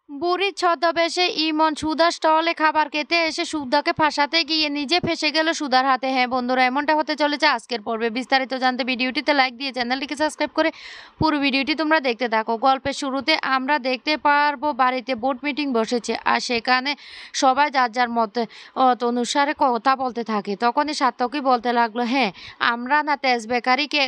বুড়ির ছদ্মবেশে ইমন সুধার স্টলে খাবার খেতে এসে সুধাকে ফাঁসাতে গিয়ে নিজে ফেঁসে গেল সুধার হাতে। হ্যাঁ বন্ধুরা, এমনটা হতে চলেছে আজকের পর্বে। বিস্তারিত জানতে ভিডিওটিতে লাইক দিয়ে চ্যানেলটিকে সাবস্ক্রাইব করে পুরো ভিডিওটি তোমরা দেখতে থাকো। গল্পের শুরুতে আমরা দেখতে পারবো বাড়িতে বোর্ড মিটিং বসেছে আর সেখানে সবাই যার যার মতে অনুসারে কথা বলতে থাকে। তখনই সার্থকই বলতে লাগলো, হ্যাঁ আমরা না তেজ বেকারিকে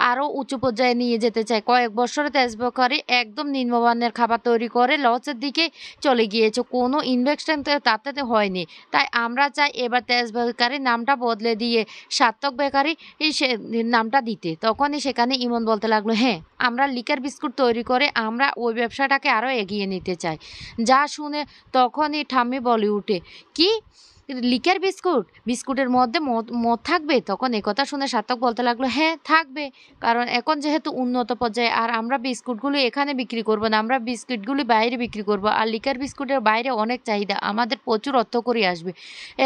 আরও উঁচু পর্যায়ে নিয়ে যেতে চাই। কয়েক বছরে তেজ বেকারি একদম নিম্নমানের খাবার তৈরি করে লসের দিকে চলে গিয়েছে, কোনো ইনভেস্টমেন্ট তাতে হয়নি। তাই আমরা চাই এবার তেজ বেকারির নামটা বদলে দিয়ে সার্থক বেকারি সে নামটা দিতে। তখনই সেখানে ইমন বলতে লাগলো, হ্যাঁ আমরা লিকার বিস্কুট তৈরি করে আমরা ওই ব্যবসাটাকে আরও এগিয়ে নিতে চাই। যা শুনে তখনই ঠাম্মি বলে উঠে, কি লিকার বিস্কুট? বিস্কুটের মধ্যে মদ থাকবে? তখন একথা শুনে সার্থক বলতে লাগলো, হ্যাঁ থাকবে, কারণ এখন যেহেতু উন্নত পর্যায়ে আর আমরা বিস্কুটগুলো এখানে বিক্রি করব না, আমরা বিস্কুটগুলি বাইরে বিক্রি করব। আর লিকার বিস্কুটের বাইরে অনেক চাহিদা, আমাদের প্রচুর অর্থ করে আসবে।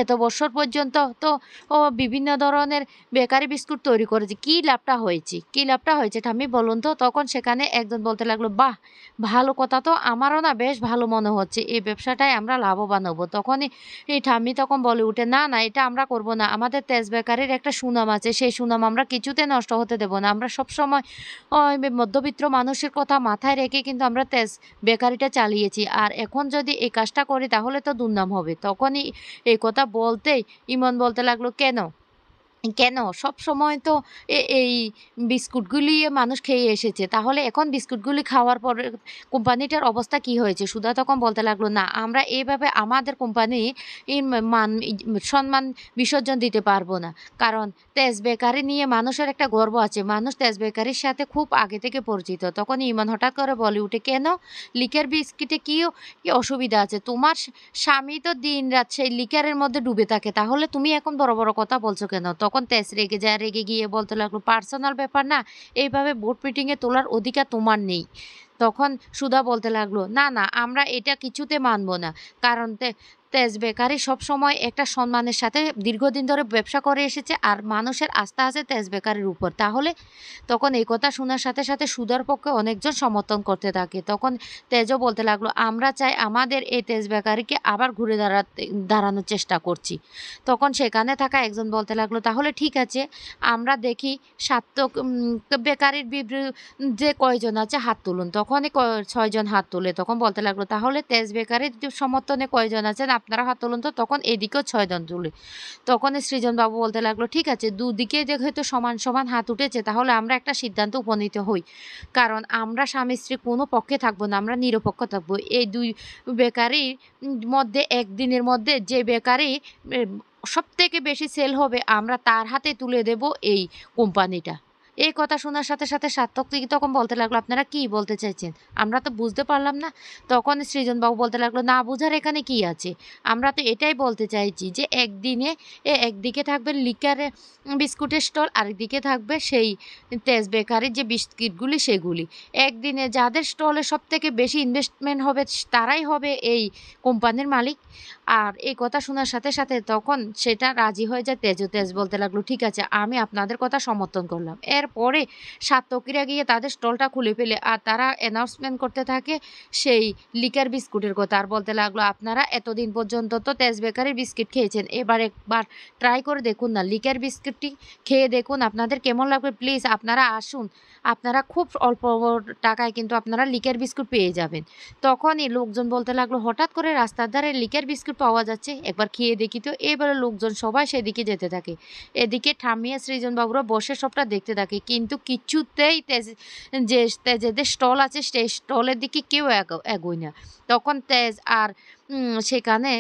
এত বছর পর্যন্ত তো বিভিন্ন ধরনের বেকারি বিস্কুট তৈরি করেছি, কী লাভটা হয়েছে, কী লাভটা হয়েছে ঠাম্মি বলুন তো। তখন সেখানে একজন বলতে লাগলো, বাহ ভালো কথা তো, আমারও না বেশ ভালো মনে হচ্ছে, এই ব্যবসাটায় আমরা লাভবান হবো। তখনই এই ঠাম্মি তখন বলে উঠে, না না এটা আমরা করব না, আমাদের তেজ বেকারির একটা সুনাম আছে, সেই সুনাম আমরা কিছুতে নষ্ট হতে দেব না। আমরা সবসময় মধ্যবিত্ত মানুষের কথা মাথায় রেখে কিন্তু আমরা তেজ বেকারিটা চালিয়েছি, আর এখন যদি এই কাজটা করি তাহলে তো দুর্নাম হবে। তখনই এই কথা বলতেই ইমন বলতে লাগলো, কেন কেন সব সময় তো এই বিস্কুটগুলি মানুষ খেয়ে এসেছে, তাহলে এখন বিস্কুটগুলি খাওয়ার পরে কোম্পানিটার অবস্থা কি হয়েছে? সুধা তখন বলতে লাগলো, না আমরা এইভাবে আমাদের কোম্পানি মান সম্মান বিসর্জন দিতে পারবো না, কারণ তেজ বেকারি নিয়ে মানুষের একটা গর্ব আছে, মানুষ তেজ বেকারির সাথে খুব আগে থেকে পরিচিত। তখন ইমান হঠাৎ করে বলে উঠে, কেন লিকার বিস্কিটে কি অসুবিধা আছে? তোমার স্বামী তো দিন রাত সেই লিকারের মধ্যে ডুবে থাকে, তাহলে তুমি এখন বড় বড় কথা বলছো কেন? তখন তেজ রেগে যায়, রেগে গিয়ে বলতে লাগলো, পার্সোনাল ব্যাপার না, এইভাবে বোর্ড মিটিংয়ে তোলার অধিকার তোমার নেই। তখন সুধা বলতে লাগলো, না না আমরা এটা কিছুতে মানবো না, কারণ তেজ বেকারি সবসময় একটা সম্মানের সাথে দীর্ঘদিন ধরে ব্যবসা করে এসেছে আর মানুষের আস্থা আছে তেজ বেকারির উপর। তাহলে তখন এই কথা শোনার সাথে সাথে সুধার পক্ষে অনেকজন সমর্থন করতে থাকে। তখন তেজও বলতে লাগলো, আমরা চাই আমাদের এই তেজ বেকারিকে আবার ঘুরে দাঁড়ানোর চেষ্টা করছি। তখন সেখানে থাকা একজন বলতে লাগলো, তাহলে ঠিক আছে, আমরা দেখি সার্থক বেকারির যে কয়জন আছে হাত তুলুন। তখনই 6 জন হাত তুলে। তখন বলতে লাগলো, তাহলে তেজ বেকারির সমর্থনে কয়জন আছেন আপনারা হাত তুলুন তো। তখন এদিকেও 6 জন তুলে। তখনই সৃজনবাবু বলতে লাগলো, ঠিক আছে, দুদিকে যেহেতু সমান সমান হাত উঠেছে তাহলে আমরা একটা সিদ্ধান্ত উপনীত হই, কারণ আমরা স্বামী স্ত্রী কোনো পক্ষে থাকবো না, আমরা নিরপেক্ষ থাকবো। এই দুই বেকারির মধ্যে একদিনের মধ্যে যে বেকারি সব থেকে বেশি সেল হবে আমরা তার হাতে তুলে দেব এই কোম্পানিটা। এই কথা শোনার সাথে সাথে সার্থক তখন বলতে লাগলো, আপনারা কি বলতে চাইছেন? আমরা তো বুঝতে পারলাম না। তখন সৃজনবাবু বলতে লাগলো, না বুঝার এখানে কি আছে, আমরা তো এটাই বলতে চাইছি যে একদিনে একদিকে থাকবে লিকারে বিস্কুটের স্টল, আরেকদিকে থাকবে সেই তেজ বেকারির যে বিস্কিটগুলি সেগুলি। একদিনে যাদের স্টলে সব থেকে বেশি ইনভেস্টমেন্ট হবে তারাই হবে এই কোম্পানির মালিক। আর এই কথা শোনার সাথে সাথে তখন সেটা রাজি হয়ে যায় তেজ। তেজ বলতে লাগলো, ঠিক আছে আমি আপনাদের কথা সমর্থন করলাম। এরপরে সার্থকীরা গিয়ে তাদের স্টলটা খুলে ফেলে আর তারা অ্যানাউন্সমেন্ট করতে থাকে সেই লিকার বিস্কুটের কথা, আর বলতে লাগলো, আপনারা এতদিন পর্যন্ত তো তেজ বেকারির বিস্কিট খেয়েছেন, এবার একবার ট্রাই করে দেখুন না, লিকার বিস্কিটটি খেয়ে দেখুন আপনাদের কেমন লাগবে। প্লিজ আপনারা আসুন, আপনারা খুব অল্প টাকায় কিন্তু আপনারা লিকার বিস্কুট পেয়ে যাবেন। তখনই লোকজন বলতে লাগলো, হঠাৎ করে রাস্তার ধারে লিকার বিস্কুট পাওয়া যাচ্ছে, একবার খেয়ে দেখি তো। এবারে লোকজন সবাই সেদিকে যেতে থাকে। এদিকে ঠাম্মিয়া সৃজনবাবুরা বসে সবটা দেখতে থাকে, কিন্তু কিছুতেই তেজেদের স্টল আছে সেই স্টলের দিকে কেউ এগোয় না। তখন তেজ আর সেখানে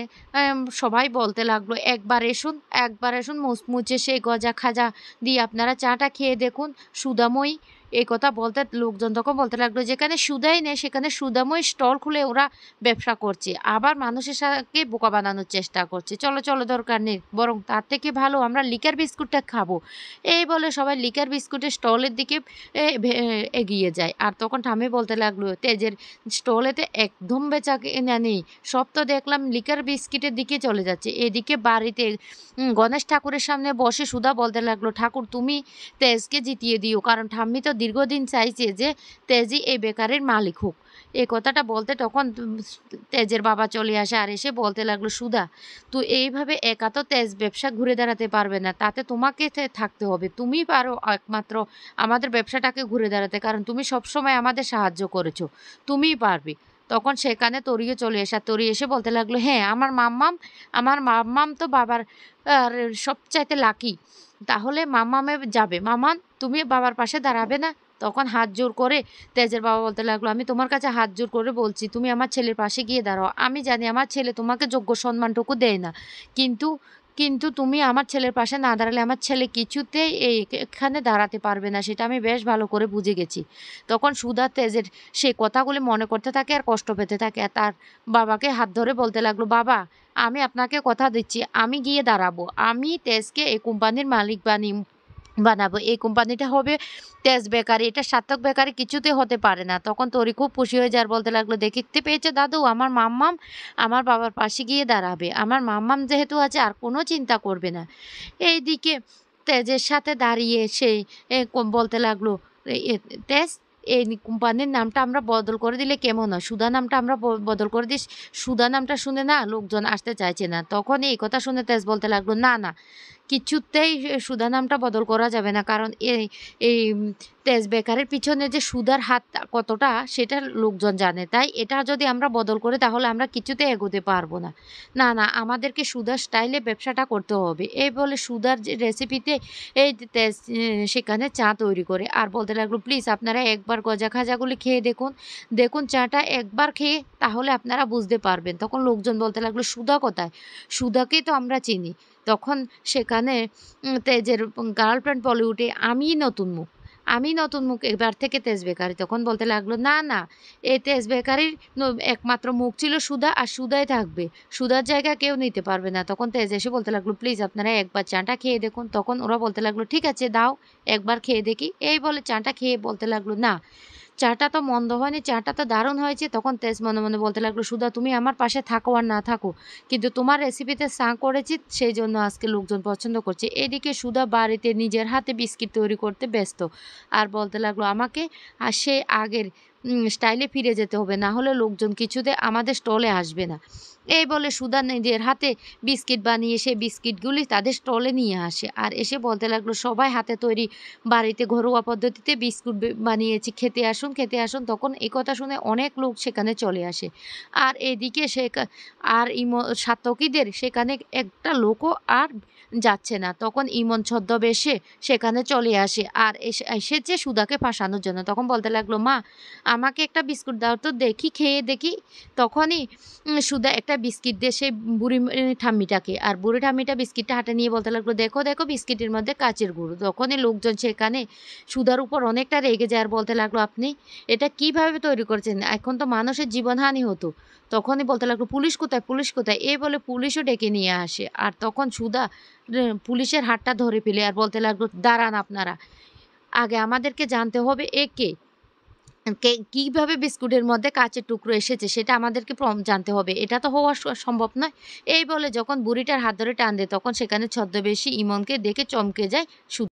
সবাই বলতে লাগলো, একবার এসুন মুচমুচে সেই গজা খাজা দিয়ে আপনারা চাটা খেয়ে দেখুন, সুদাময়ী। এই কথা বলতে লোকজন তখন বলতে লাগলো, যেখানে সুদাই নেই সেখানে সুদাময় স্টল খুলে ওরা ব্যবসা করছে, আবার মানুষের সাথে বোকা বানানোর চেষ্টা করছে। চলো চলো, দরকার নেই, বরং তার থেকে ভালো আমরা লিকার বিস্কুটটা খাবো। এই বলে সবাই লিকার বিস্কুটের স্টলের দিকে এগিয়ে যায়। আর তখন ঠাম্মি বলতে লাগলো, তেজের স্টলেতে একদম বেচা কেনা নেই, সব তো দেখলাম লিকার বিস্কিটের দিকে চলে যাচ্ছে। এদিকে বাড়িতে গণেশ ঠাকুরের সামনে বসে সুধা বলতে লাগলো, ঠাকুর তুমি তেজকে জিতিয়ে দিও, কারণ ঠাম্মি তো দীর্ঘদিন চাইছে যে তেজই এই বেকারির মালিক হোক। এই কথাটা বলতে তখন তেজের বাবা চলে আসে আর এসে বলতে লাগলো, সুধা তুই এইভাবে একা তো তেজ ব্যবসা ঘুরে দাঁড়াতে পারবে না, তাতে তোমাকে থাকতে হবে, তুমি পারো একমাত্র আমাদের ব্যবসাটাকে ঘুরে দাঁড়াতে, কারণ তুমি সবসময় আমাদের সাহায্য করেছো, তুমিই পারবে। তখন সেখানে তরিও চলে আসে আর তরি এসে বলতে লাগলো, হ্যাঁ আমার মাম্মাম তো বাবার আর সবচাইতে লাকি, তাহলে মাম্মামে যাবে, মাম্মাম তুমি বাবার পাশে দাঁড়াবে না? তখন হাত জোর করে তেজের বাবা বলতে লাগলো, আমি তোমার কাছে হাত জোর করে বলছি তুমি আমার ছেলের পাশে গিয়ে দাঁড়াও, আমি জানি আমার ছেলে তোমাকে যোগ্য সম্মানটুকু দেয় না, কিন্তু কিন্তু তুমি আমার ছেলের পাশে না দাঁড়ালে আমার ছেলে কিছুতেই এখানে দাঁড়াতে পারবে না, সেটা আমি বেশ ভালো করে বুঝে গেছি। তখন সুধা তেজের সেই কথাগুলি মনে করতে থাকে আর কষ্ট পেতে থাকে, আর তার বাবাকে হাত ধরে বলতে লাগলো, বাবা আমি আপনাকে কথা দিচ্ছি আমি গিয়ে দাঁড়াবো, আমি তেজকে এই কোম্পানির মালিক বানাবো, এই কোম্পানিটা হবে তেজ বেকারি, এটা সার্থক বেকারি কিছুতে হতে পারে না। তখন তরি খুব খুশি হয়ে যায় আর বলতে লাগলো, দেখতে পেয়েছে দাদু, আমার মাম্মাম আমার বাবার পাশে গিয়ে দাঁড়াবে, আমার মাম্মাম যেহেতু আছে আর কোনো চিন্তা করবে না। এইদিকে তেজের সাথে দাঁড়িয়ে সে বলতে লাগলো, তেজ এই কোম্পানির নামটা আমরা বদল করে দিলে কেমন হয়, সুধা নামটা আমরা বদল করে দিস, সুধা নামটা শুনে না লোকজন আসতে চাইছে না। তখন এই কথা শুনে তেজ বলতে লাগলো, না না কিছুতেই সুধা নামটা বদল করা যাবে না, কারণ এই তেজ বেকারের পিছনে যে সুধার হাত কতটা সেটা লোকজন জানে, তাই এটা যদি আমরা বদল করি তাহলে আমরা কিছুতেই এগোতে পারবো না, না না আমাদেরকে সুধার স্টাইলে ব্যবসাটা করতে হবে। এই বলে সুধার যে রেসিপিতে এই তেজ সেখানে চা তৈরি করে আর বলতে লাগলো, প্লিজ আপনারা একবার গজা খাজাগুলি খেয়ে দেখুন, দেখুন চাটা একবার খেয়ে তাহলে আপনারা বুঝতে পারবেন। তখন লোকজন বলতে লাগলো, সুধা কোথায়, সুধাকেই তো আমরা চিনি। তখন সেখানে তেজের গার্লফ্রেন্ড বলে উঠে, আমি নতুন মুখ এবার থেকে তেজ বেকারি। তখন বলতে লাগলো, না না এই তেজ বেকারির একমাত্র মুখ ছিল সুধা আর সুধাই থাকবে, সুধার জায়গা কেউ নিতে পারবে না। তখন তেজ এসে বলতে লাগলো, প্লিজ আপনারা একবার চাটা খেয়ে দেখুন। তখন ওরা বলতে লাগলো, ঠিক আছে দাও একবার খেয়ে দেখি। এই বলে চাটা খেয়ে বলতে লাগলো, না চাটা তো মন্দ হয়নি, চাটা তো দারুণ হয়েছে। তখন তেজ মনে মনে বলতে লাগলো, সুধা তুমি আমার পাশে থাকো আর না থাকো, কিন্তু তোমার রেসিপিতে চা করেছি সেই জন্য আজকে লোকজন পছন্দ করছে। এদিকে সুধা বাড়িতে নিজের হাতে বিস্কিট তৈরি করতে ব্যস্ত আর বলতে লাগলো, আমাকে আর সে আগের স্টাইলে ফিরে যেতে হবে, না হলে লোকজন কিছুতে আমাদের স্টলে আসবে না। এই বলে সুধা নিজের হাতে বিস্কিট বানিয়ে সেই বিস্কিটগুলি তাদের স্টলে নিয়ে আসে আর এসে বলতে লাগলো, সবাই হাতে তৈরি বাড়িতে ঘরোয়া পদ্ধতিতে বিস্কুট বানিয়েছি, খেতে আসুন। তখন এই কথা শুনে অনেক লোক সেখানে চলে আসে আর এদিকে আর সাতকীদের সেখানে একটা লোকও আর যাচ্ছে না। তখন ইমন ছদ্মবেশে সেখানে চলে আসে আর এসেছে সুধাকে ফাঁসানোর জন্য। তখন বলতে লাগলো, মা আমাকে একটা বিস্কুট দাও তো দেখি, খেয়ে দেখি। তখনই সুধা একটা বিস্কিট দিয়ে সেই বুড়ি ঠাম্মিটাকে, আর বুড়ি ঠাম্মিটা বিস্কিটটা হাতে নিয়ে বলতে লাগলো, দেখো দেখো বিস্কিটের মধ্যে কাচের গুঁড়ো। তখনই লোকজন সেখানে সুধার উপর অনেকটা রেগে যায় আর বলতে লাগলো, আপনি এটা কিভাবে তৈরি করেছেন, এখন তো মানুষের জীবনহানি হতো। তখনই বলতে লাগলো, পুলিশ কোথায়, পুলিশ কোথায়? এই বলে পুলিশও ডেকে নিয়ে আসে আর তখন সুধা পুলিশের হাতটা ধরে ফেলে আর বলতে লাগলো, দাঁড়ান আপনারা, আগে আমাদেরকে জানতে হবে কিভাবে বিস্কুটের মধ্যে কাচের টুকরো এসেছে সেটা আমাদেরকে জানতে হবে, এটা তো হওয়া সম্ভব নয়। এই বলে যখন বুড়িটার হাত ধরে টান দেয় তখন সেখানে ছদ্মবেশী ইমনকে দেখে চমকে যায় সুধা।